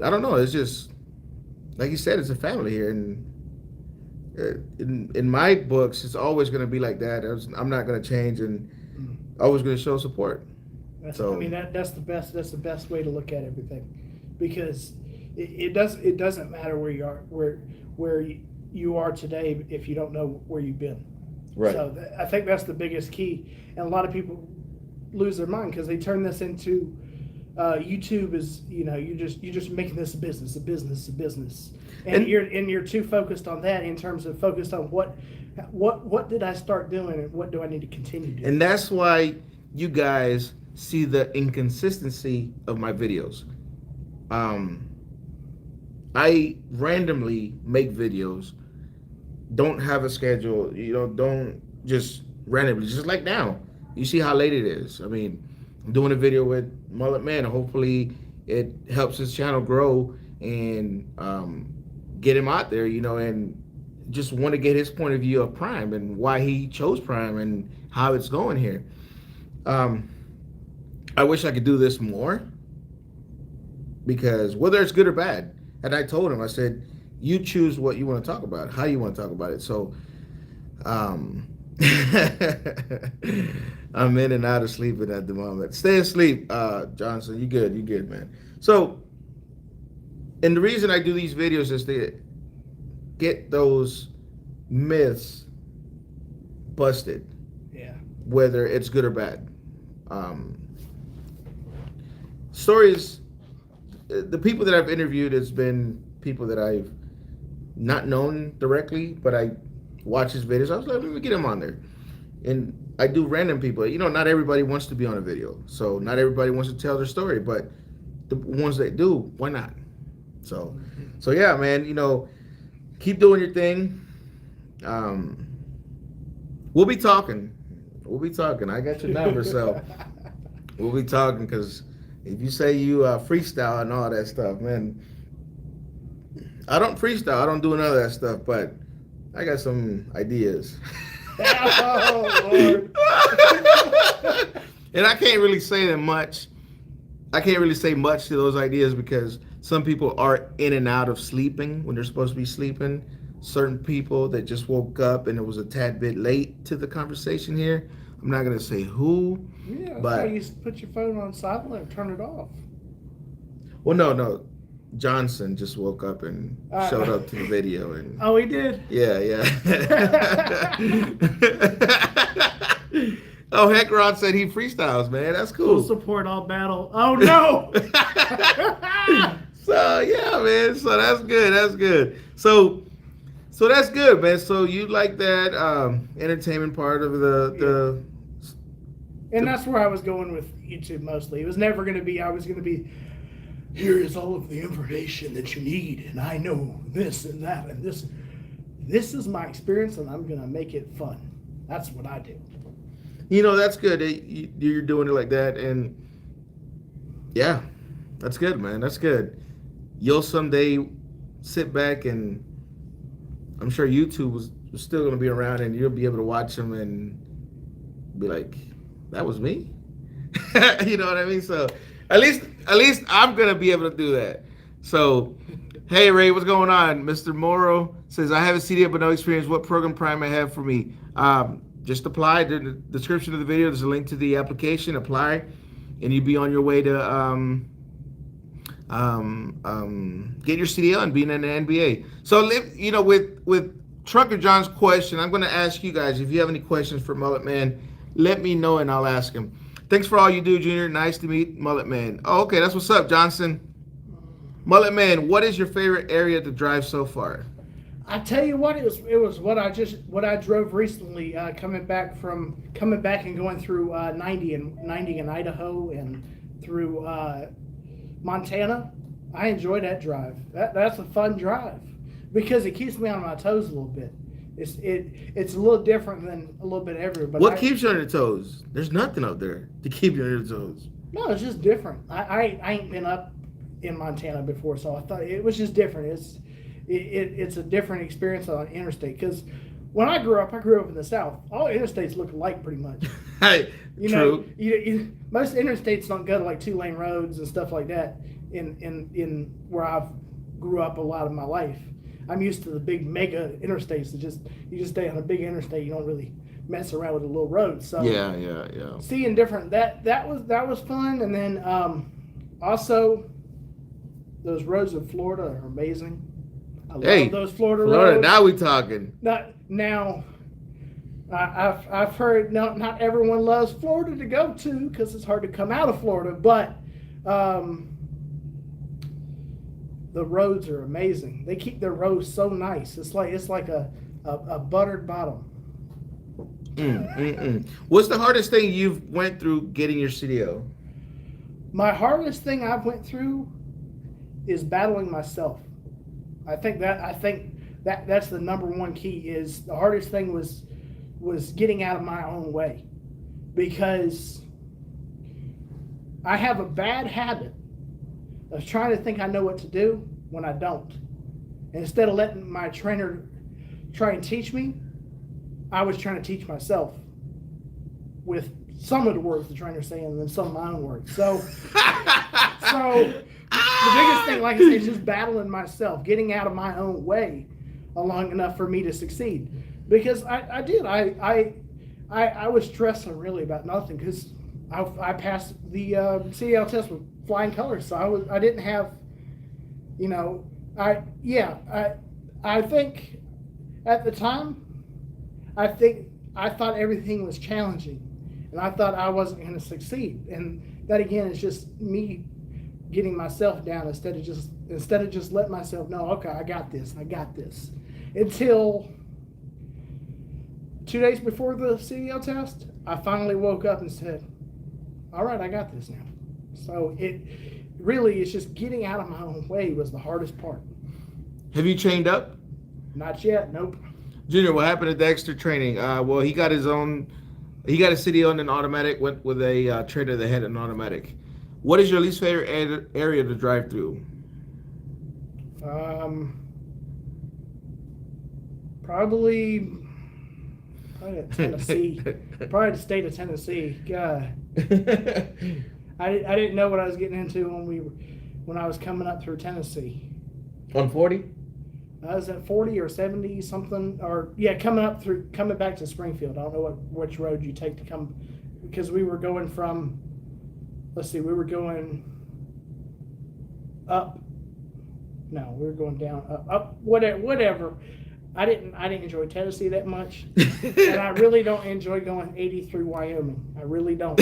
I don't know. It's just like you said, it's a family here, and in my books, it's always going to be like that. I'm not going to change, and always going to show support. I mean, that's the best. That's the best way to look at everything, because it doesn't matter where you are, where you are today if you don't know where you've been. Right. So I think that's the biggest key, and a lot of people lose their mind because they turn this into YouTube is, you know, you're just making this a business, and you're too focused on that in terms of focused on what did I start doing and what do I need to continue doing. And that's why you guys see the inconsistency of my videos. I randomly make videos, don't have a schedule, you know, don't just randomly, just like now. You see how late it is. I mean, I'm doing a video with Mullet Man. Hopefully it helps his channel grow and get him out there, you know, and just want to get his point of view of Prime and why he chose Prime and how it's going here. I wish I could do this more, because whether it's good or bad, and I told him, I said, you choose what you want to talk about, how you want to talk about it. So I'm in and out of sleeping at the moment. Stay asleep, Johnson. You good, man. So, and the reason I do these videos is to get those myths busted. Yeah. Whether it's good or bad. Stories, the people that I've interviewed has been people that I've not known directly, but I watch his videos. I was like, let me get him on there. And I do random people. You know, not everybody wants to be on a video. So not everybody wants to tell their story, but the ones that do, why not? So yeah, man, you know, keep doing your thing. We'll be talking. I got your number, so we'll be talking, because if you say you freestyle and all that stuff, man, I don't freestyle. I don't do none of that stuff, but I got some ideas. Oh, Lord. And I can't really say that much. I can't really say much to those ideas, because some people are in and out of sleeping when they're supposed to be sleeping. Certain people that just woke up and it was a tad bit late to the conversation here. I'm not going to say who. Yeah, that's but why you put your phone on silent and turn it off. Well, no. Johnson just woke up and showed up to the video, and oh, he did. Yeah. Oh, heck, Rod said he freestyles, man. That's cool. Full support all battle. Oh no. So yeah, man. So that's good. So that's good, man. So you like that entertainment part of the and that's where I was going with YouTube mostly. It was never going to be. I was going to be. Here is all of the information that you need, and I know this and that and this. This is my experience, and I'm going to make it fun. That's what I do. You know, that's good. You're doing it like that, and yeah, that's good, man. That's good. You'll someday sit back, and I'm sure YouTube was still going to be around, and you'll be able to watch them and be like, that was me. You know what I mean? So at least I'm gonna be able to do that. So, hey Ray, what's going on? Mr. Morrow says, I have a CDL but no experience. What program Prime I have for me? Just apply. In the description of the video, there's a link to the application. Apply, and you'll be on your way to get your CDL and being in the NBA. So, you know, with Trucker John's question, I'm going to ask you guys, if you have any questions for Mullet Man, let me know and I'll ask him. Thanks for all you do, Junior. Nice to meet Mullet Man. Oh, okay, that's what's up, Johnson. Mullet Man, what is your favorite area to drive so far? I tell you what, it was what I drove recently, coming back and going through 90 in Idaho and through Montana. I enjoy that drive. That's a fun drive because it keeps me on my toes a little bit. It's a little different than a little bit everywhere. But what keeps you on your toes? There's nothing up there to keep you on your toes. No, it's just different. I ain't been up in Montana before, so I thought it was just different. It's a different experience on interstate because when I grew up in the South. All interstates look alike pretty much. You know, most interstates don't go to like 2-lane roads and stuff like that in where I grew up a lot of my life. I'm used to the big mega interstates that you just stay on a big interstate. You don't really mess around with a little road. So yeah. Seeing different that was fun, and then also those roads in Florida are amazing. I love those Florida roads. Now we talking. Now, I've heard not everyone loves Florida to go to because it's hard to come out of Florida, but the roads are amazing. They keep their roads so nice. It's like a buttered bottom. What's the hardest thing you've went through getting your CDL? My hardest thing I've went through is battling myself. I think that's the number one key. Is the hardest thing was getting out of my own way, because I have a bad habit of trying to think I know what to do when I don't. And instead of letting my trainer try and teach me, I was trying to teach myself with some of the words the trainer's saying and then some of my own words. So the biggest thing, like I said, is just battling myself, getting out of my own way long enough for me to succeed. Because I was stressing really about nothing, because I passed the CDL test with flying colors. So I didn't have, I think at the time, I thought everything was challenging, and I thought I wasn't going to succeed. And that again is just me getting myself down instead of just letting myself know, okay, I got this. Until 2 days before the CDL test, I finally woke up and said, all right, I got this now. So it really is just getting out of my own way was the hardest part. Have you trained up? Not yet, nope. Junior, what happened at the extra training? Well, he got a CDL and an automatic, went with a trainer that had an automatic. What is your least favorite area to drive through? Probably Tennessee. Probably the state of Tennessee. God, I didn't know what I was getting into when I was coming up through Tennessee. On 40? I was at 40 or 70 something, coming back to Springfield. I don't know which road you take to come, because we were going from. We were going up. No, we were going down, up, whatever. I didn't enjoy Tennessee that much, and I really don't enjoy going 80 through Wyoming. I really don't.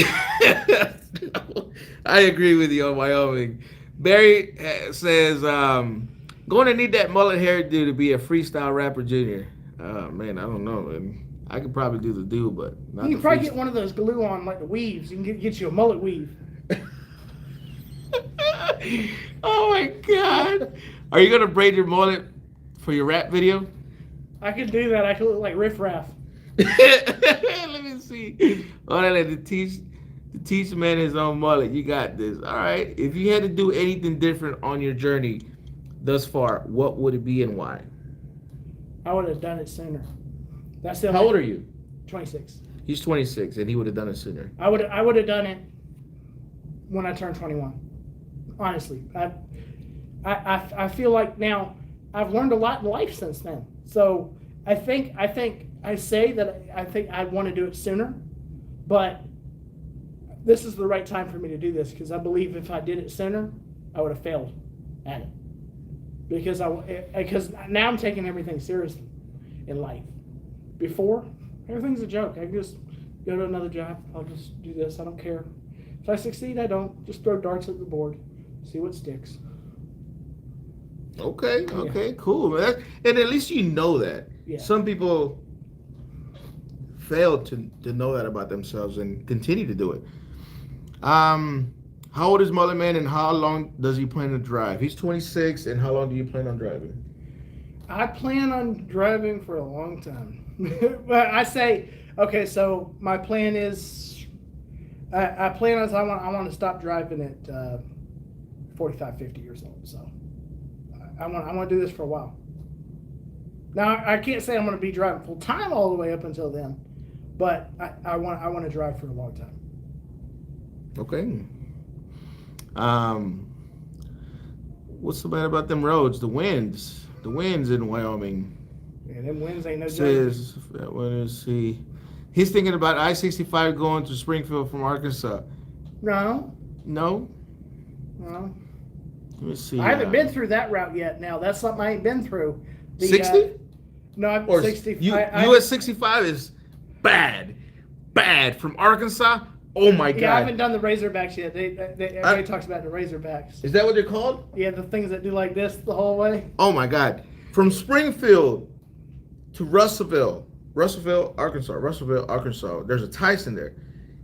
I agree with you on Wyoming. Barry says, going to need that mullet hairdo to be a freestyle rapper, Junior. Man, I don't know, man. I could probably do the do, but not. You can probably get one of those glue on, like the weaves. You can get you a mullet weave. Oh my God! Are you gonna braid your mullet for your rap video? I could do that. I could look like Riff Raff. Let me see. Oh, to teach a man his own mullet. You got this. All right. If you had to do anything different on your journey thus far, what would it be and why? I would have done it sooner. How old are you? 26. He's 26, and he would have done it sooner. I would have done it when I turned 21. Honestly, I feel like now I've learned a lot in life since then. So I think I say that I think I want to do it sooner, but this is the right time for me to do this because I believe if I did it sooner, I would have failed at it. Because now I'm taking everything seriously in life. Before, everything's a joke. I can just go to another job. I'll just do this. I don't care. If I succeed, I don't. Just throw darts at the board. See what sticks. Okay, cool, man. And at least you know that. Yeah. Some people fail to know that about themselves and continue to do it. How old is Mullet Man and how long does he plan to drive? He's 26, and how long do you plan on driving? I plan on driving for a long time. But I say, okay, so my plan is, I plan as I want to stop driving at 45, 50 years old. So I want to do this for a while. Now I can't say I'm going to be driving full time all the way up until then, but I want to drive for a long time. Okay. What's the matter about them roads? The winds in Wyoming. Yeah, them winds ain't no joke. Says, let's see. He's thinking about I-65 going to Springfield from Arkansas. No. No? No. Let me see. I haven't been through that route yet. Now that's something I ain't been through. 60? No, I'm Or 65. US 65 is bad from Arkansas. Oh my God! Yeah, I haven't done the Razorbacks yet. Everybody talks about the Razorbacks. Is that what they're called? Yeah, the things that do like this the whole way. Oh my God! From Springfield to Russellville, Arkansas. There's a Tyson there.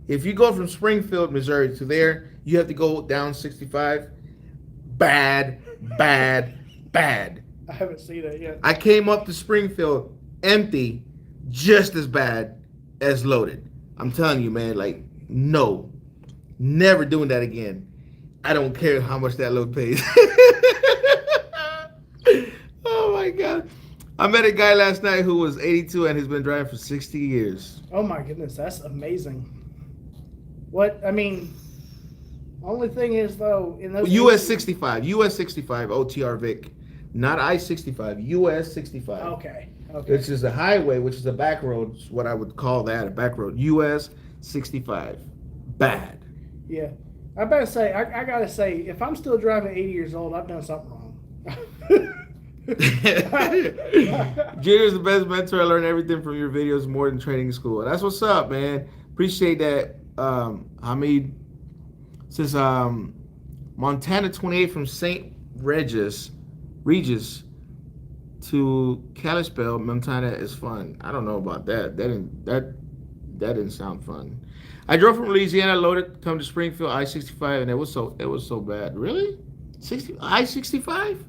If you go from Springfield, Missouri to there, you have to go down 65. Bad. I haven't seen it yet. I came up to Springfield empty, just as bad as loaded. I'm telling you, man, like, no, never doing that again. I don't care how much that load pays. Oh my God. I met a guy last night who was 82 and has been driving for 60 years. Oh my goodness, that's amazing. What, I mean, only thing is though, in those US 65 OTR Vic, not I-65, US 65. Okay. Which is a highway, which is a back road, is what I would call that, a back road. US 65. Bad. Yeah. I better say, I gotta say, if I'm still driving 80 years old, I've done something wrong. Junior's the best mentor. I learned everything from your videos more than training school. That's what's up, man. Appreciate that. Hamid says Montana 28 from St. Regis to Kalispell, Montana is fun. I don't know about that. That didn't sound fun. I drove from Louisiana, loaded, come to Springfield, I-65, and it was so bad. Really? I-65?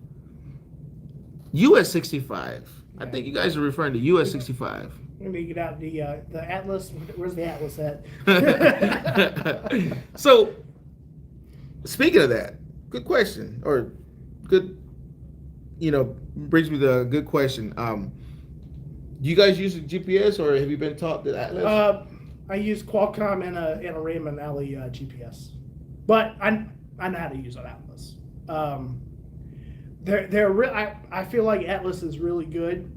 US 65. I think you guys are referring to US 65. Let me get out the Atlas. Where's the Atlas at? So, speaking of that, good question, or good, brings me to a good question. Do you guys use a GPS, or have you been taught the Atlas? I use Qualcomm and a Raymond Alley GPS, but I know how to use an Atlas. I feel like Atlas is really good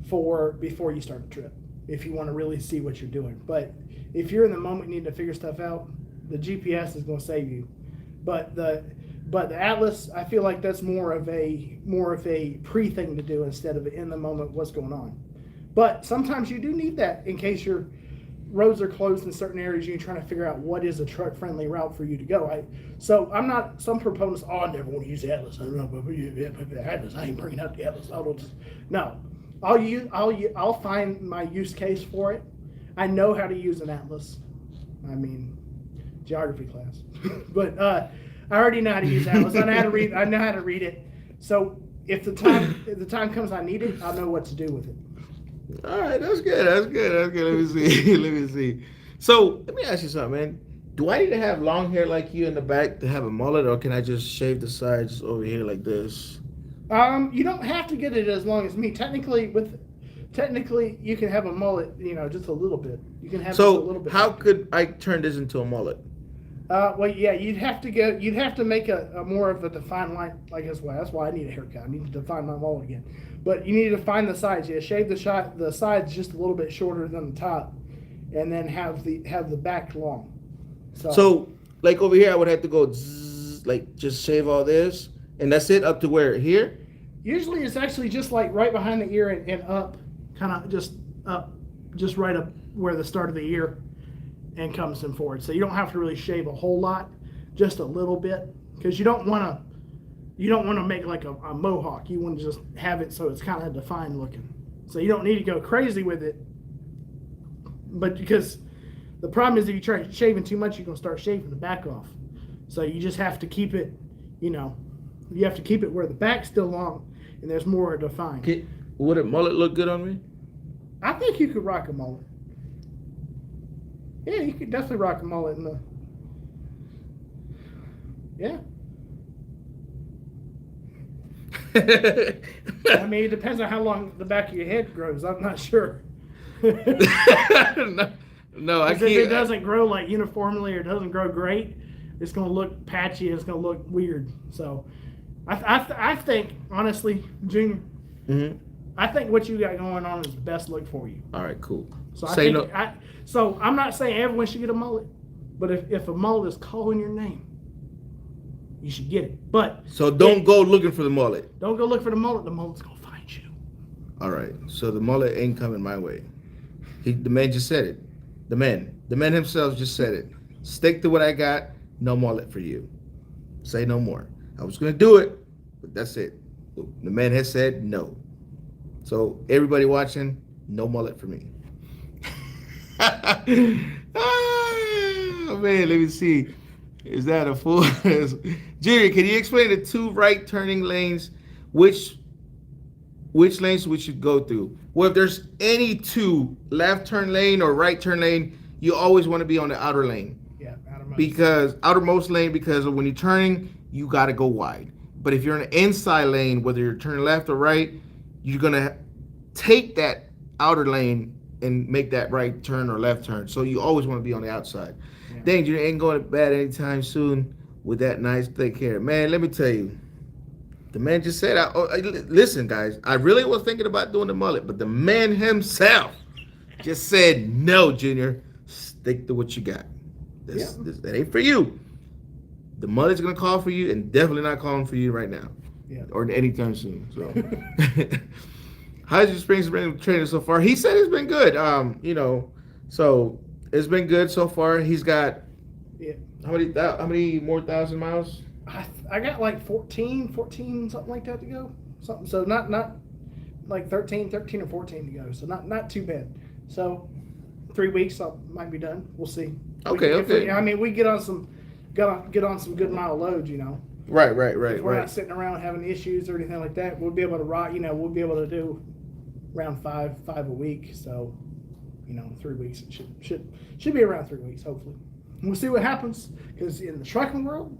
for before you start a trip, if you want to really see what you're doing. But if you're in the moment and need to figure stuff out, the GPS is going to save you. But the Atlas, I feel like that's more of a pre thing to do instead of in the moment what's going on. But sometimes you do need that in case your roads are closed in certain areas. You're trying to figure out what is a truck friendly route for you to go. So I'm not. Some proponents, I never want to use the Atlas. I don't know, but the Atlas, I ain't bringing out the Atlas. No. I'll find my use case for it. I know how to use an Atlas. I mean, geography class. But I already know how to use Atlas. I know how to read. I know how to read it. So if the time comes I need it, I'll know what to do with it. All right, that's good. Let me see. So let me ask you something, man. Do I need to have long hair like you in the back to have a mullet, or can I just shave the sides over here like this? You don't have to get it as long as me. Technically, technically, you can have a mullet, just a little bit. You can have just a So little bit. how could I turn this into a mullet? Well, yeah, you'd have to make a more of a defined line, I guess. Well, that's why I need a haircut. I need to define my mullet again. But you need to define the sides. Yeah, shave the sides just a little bit shorter than the top, and then have the back long. So like over here, I would have to go zzz, like just shave all this, and that's it up to where here. Usually, it's actually just like right behind the ear and up, kind of just up, just right up where the start of the ear. And comes in forward, so you don't have to really shave a whole lot, just a little bit, because you don't want to make like a mohawk. You want to just have it so it's kind of defined looking. So you don't need to go crazy with it, but because the problem is if you try shaving too much, you're gonna start shaving the back off. So you just have to keep it, you have to keep it where the back's still long and there's more defined. Would a mullet look good on me? I think you could rock a mullet. Yeah, you could definitely rock a mullet in the. Yeah. I mean, it depends on how long the back of your head grows. I'm not sure. No, I can't. If it doesn't grow like uniformly or doesn't grow great, it's going to look patchy and it's going to look weird. So, I think honestly, Junior, I think what you got going on is the best look for you. All right, cool. So So I'm not saying everyone should get a mullet, but if a mullet is calling your name, you should get it. But so don't go looking for the mullet. Don't go look for the mullet. The mullet's gonna find you. All right. So the mullet ain't coming my way. The man just said it. The man himself just said it. Stick to what I got. No mullet for you. Say no more. I was gonna do it, but that's it. The man has said no. So everybody watching, no mullet for me. Oh man, let me see. Is that a full? Junior, can you explain the two right turning lanes? Which lanes we should go through? Well, if there's any two, left turn lane or right turn lane, you always want to be on the outer lane. Yeah, outermost lane, because when you're turning, you got to go wide. But if you're in an inside lane, whether you're turning left or right, you're gonna take that outer lane and make that right turn or left turn. So you always want to be on the outside. Yeah. Dang, you ain't going to bed anytime soon with that nice thick hair. Man, let me tell you, the man just said, listen, guys, I really was thinking about doing the mullet, but the man himself just said, no, Junior, stick to what you got. That ain't for you. The mullet's going to call for you and definitely not calling for you right now. Yeah. Or anytime soon. So. How's your spring training so far? He said it's been good. So it's been good so far. He's got how many more 1,000 miles? I got like 14, something like that to go. Something. So not like 13 or 14 to go. So not too bad. So 3 weeks I might be done. We'll see. Okay. We get on some good mile loads, Right. If we're not sitting around having issues or anything like that, we'll be able to rock. We'll be able to do around five a week. So, 3 weeks it should be around 3 weeks, hopefully. And we'll see what happens, because in the trucking world,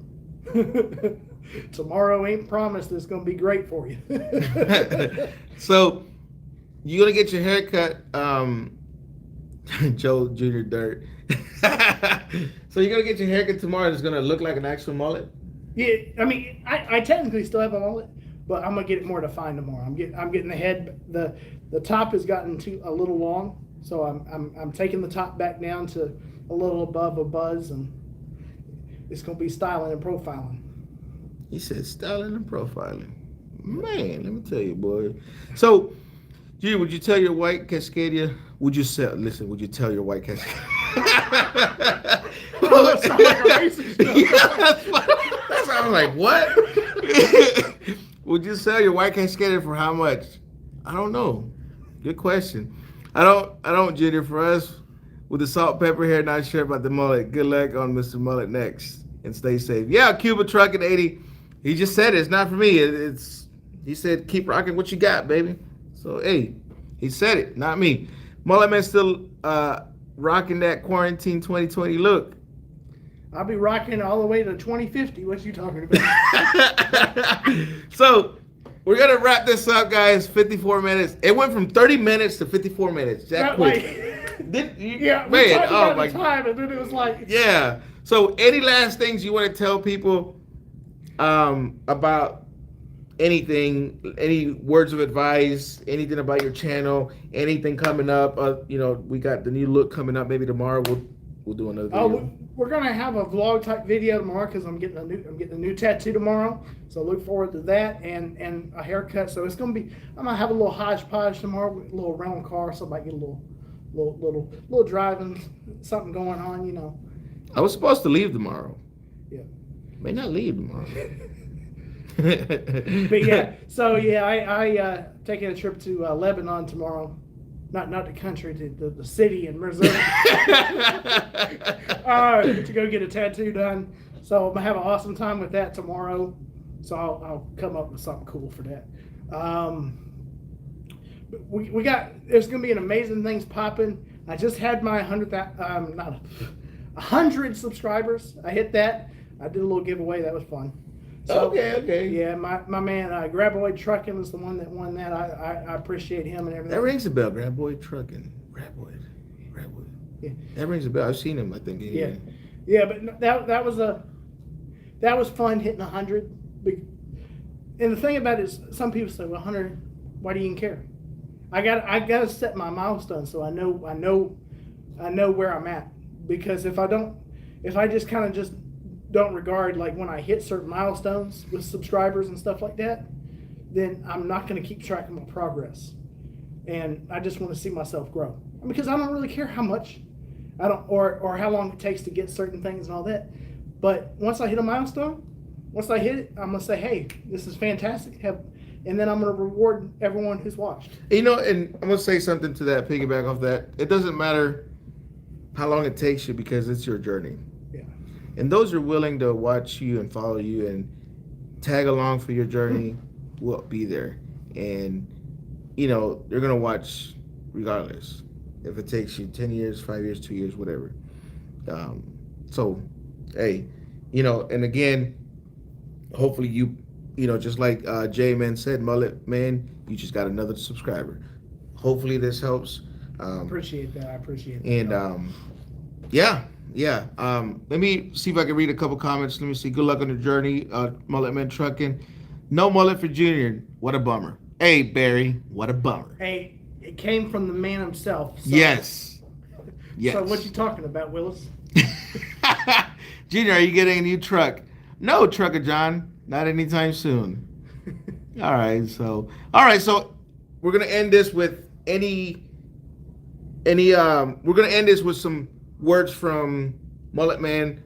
tomorrow ain't promised it's going to be great for you. So, you're gonna get your hair cut, Joe Junior Dirt. So you're gonna get your haircut tomorrow. It's gonna look like an actual mullet. Yeah, I technically still have a mullet, but I'm gonna get it more defined tomorrow. I'm getting the head. The top has gotten a little long, so I'm taking the top back down to a little above a buzz, and it's gonna be styling and profiling. He said styling and profiling. Man, let me tell you, boy. So, gee, would you tell your white Cascadia? Would you tell your white Cascadia? Oh, that sounds like a racist. Yeah, that's I was like, what? Would you sell your white Cascadia for how much? I don't know. Good question. I don't, Junior. For us, with the salt, pepper hair, not sure about the mullet. Good luck on Mr. Mullet next, and stay safe. Yeah, Cuba Trucking 80. He just said it's not for me. He said keep rocking what you got, baby. So hey, he said it, not me. Mullet Man still rocking that quarantine 2020 look. I'll be rocking all the way to 2050. What you talking about? So, We're gonna wrap this up, guys. 54 minutes. It went from 30 minutes to 54 minutes. That quick. Yeah, we Man, talked oh about my the time, and then it was like, yeah. So, any last things you want to tell people about anything? Any words of advice? Anything about your channel? Anything coming up? We got the new look coming up. Maybe tomorrow we'll do another video. we're gonna have a vlog type video tomorrow because I'm getting a new tattoo tomorrow. So look forward to that and a haircut. So I'm gonna have a little hodgepodge tomorrow, a little rental car, so I might get a little driving, something going on, I was supposed to leave tomorrow. Yeah. May not leave tomorrow. But yeah, so yeah, I taking a trip to Lebanon tomorrow. Not the country, to the city in Missouri. To go get a tattoo done. So I'm gonna have an awesome time with that tomorrow. So I'll come up with something cool for that. There's gonna be an amazing things popping. I just had my 100 subscribers. I hit that. I did a little giveaway. That was fun. So, okay. Yeah, my man, Graboid Trucking was the one that won that. I appreciate him and everything. That rings a bell. Graboid Trucking. Graboid. Yeah. That rings a bell. I've seen him, I think. Yeah, but that was fun hitting 100. And the thing about it is, some people say, "Well, 100, why do you even care?" I got to set my milestone so I know where I'm at. Because if I just kind of just don't regard, like, when I hit certain milestones with subscribers and stuff like that, then I'm not going to keep track of my progress. And I just want to see myself grow, because I don't really care how much or how long it takes to get certain things and all that. But once I hit a milestone, once I hit it, I'm going to say, hey, this is fantastic. And then I'm going to reward everyone who's watched. And I'm going to say something to that, piggyback off that. It doesn't matter how long it takes you, because it's your journey. Yeah. And those who are willing to watch you and follow you and tag along for your journey will be there. And, they're going to watch regardless. If it takes you 10 years, 5 years, 2 years, whatever. So, hey, and again, hopefully just like J-Man said, Mullet, man, you just got another subscriber. Hopefully this helps. I appreciate that. And yeah. Let me see if I can read a couple comments. Let me see. Good luck on the journey, Mullet Man Trucking. No mullet for Junior. What a bummer. Hey, Barry, what a bummer. Hey, it came from the man himself. So. Yes. So what you talking about, Willis? Junior, are you getting a new truck? No, Trucker John. Not anytime soon. All right, so we're gonna end this with we're gonna end this with some words from Mullet Man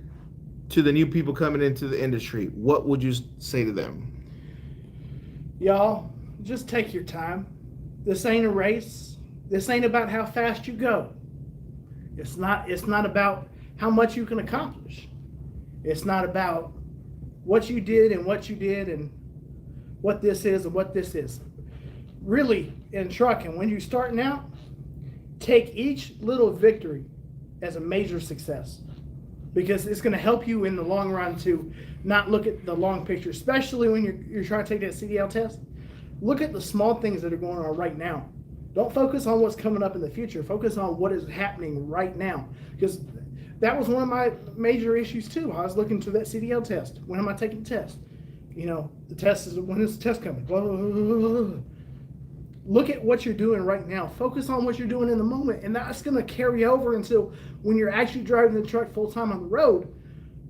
to the new people coming into the industry. What would you say to them? Y'all, just take your time. This ain't a race. This ain't about how fast you go. It's not about how much you can accomplish. It's not about what you did and what this is and what this is. Really, in trucking, when you're starting out, take each little victory as a major success, because it's going to help you in the long run to not look at the long picture, especially when you're trying to take that CDL test. Look at the small things that are going on right now. Don't focus on what's coming up in the future. Focus on what is happening right now, because that was one of my major issues too. I was looking to that CDL test. When am I taking the test? The test is, when is the test coming? Blah, blah, blah, blah, blah. Look at what you're doing right now. Focus on what you're doing in the moment, and that's going to carry over until when you're actually driving the truck full time on the road,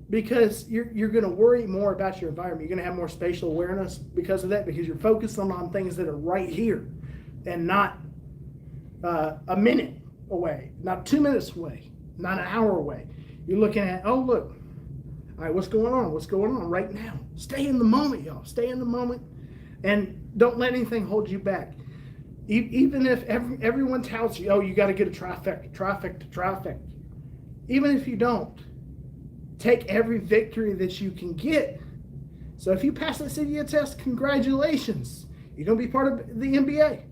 because you're going to worry more about your environment. You're going to have more spatial awareness because of that, because you're focusing on things that are right here and not a minute away, not 2 minutes away, not an hour away. You're looking at, oh, look, all right, what's going on? What's going on right now? Stay in the moment, y'all. Stay in the moment, and don't let anything hold you back. Even if everyone tells you, oh, you got to get a trifecta. Even if you don't, take every victory that you can get. So if you pass that CDL test, congratulations. You're going to be part of the NBA.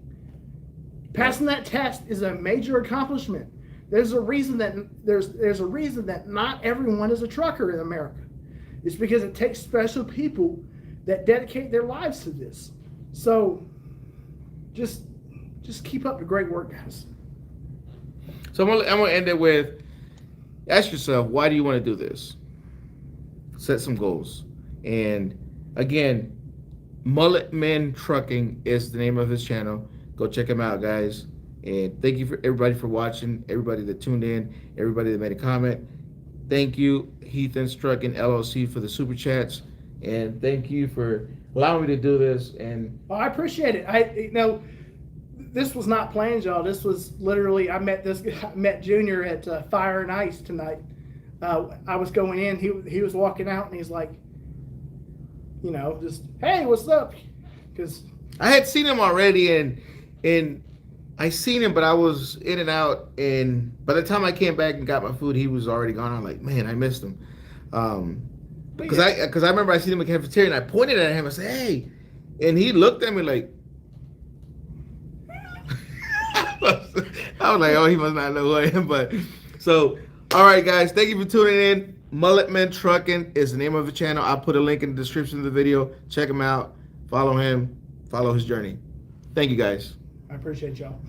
Passing that test is a major accomplishment. There's a reason that not everyone is a trucker in America. It's because it takes special people that dedicate their lives to this. So just keep up the great work, guys. So I'm gonna end it with, ask yourself, why do you want to do this? Set some goals. And again, Mullet Men Trucking is the name of his channel. Go check him out, guys. And thank you for everybody for watching, everybody that tuned in, everybody that made a comment. Thank you, Heathen's Trucking LLC, for the super chats. And thank you for allowing me to do this. And I appreciate it. This was not planned, y'all. This was literally, I met Junior at Fire and Ice tonight. I was going in, he was walking out, and he's like, just, hey, what's up? Because I had seen him already, and I seen him, but I was in and out, and by the time I came back and got my food, he was already gone. I'm like, man, I missed him. Because I remember I seen him in the cafeteria, and I pointed at him and said, hey, and he looked at me like, I was like, oh, he must not know who I am. But so, all right, guys, thank you for tuning in. Mullet Men Trucking is the name of the channel. I'll put a link in the description of the video. Check him out. Follow him. Follow his journey. Thank you, guys. I appreciate y'all.